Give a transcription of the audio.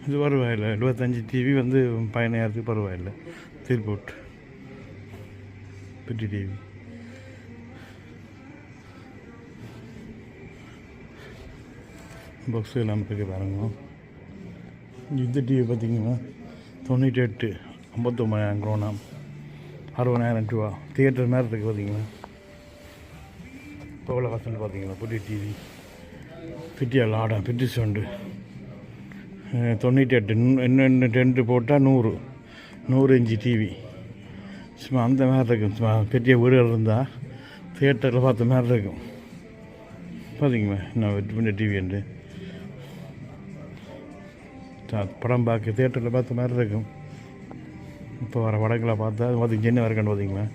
இது பரவாயில்லை, 75 டிவி வந்து 15,000 பரவாயில்லை. திருப்பூட் பெட்டி டிவி. பாக்ஸு எல்லாம் இருக்கு பாருங்க. இந்த டிவி பார்த்தீங்கன்னா 98 59,000 க்ரோனா, 60,000 ரூபா. தியேட்டர் மாதிரி இருக்குது பார்த்தீங்களா. இப்போ எவ்வளோ காசுன்னு பார்த்தீங்களா. புதிய டிவி ஃபிட்டியால் ஆடா 57 98 இன்னும் 2 போட்டால் 100 இன்ச்சு டிவி. சும்மா அந்த மாதிரி இருக்கும். சும்மா பெரிய வீடுகள் இருந்தால் தியேட்டரில் பார்த்த மாதிரி இருக்கும் பார்த்தீங்களா. நான் வெற்றி பண்ண டிவி என்று படம் பார்க்க தியேட்டரில் பார்த்த மாதிரி இருக்கும். இப்போ வர படங்களை பார்த்தா அது பார்த்து என்ன வரைக்கணும் பார்த்தீங்களா.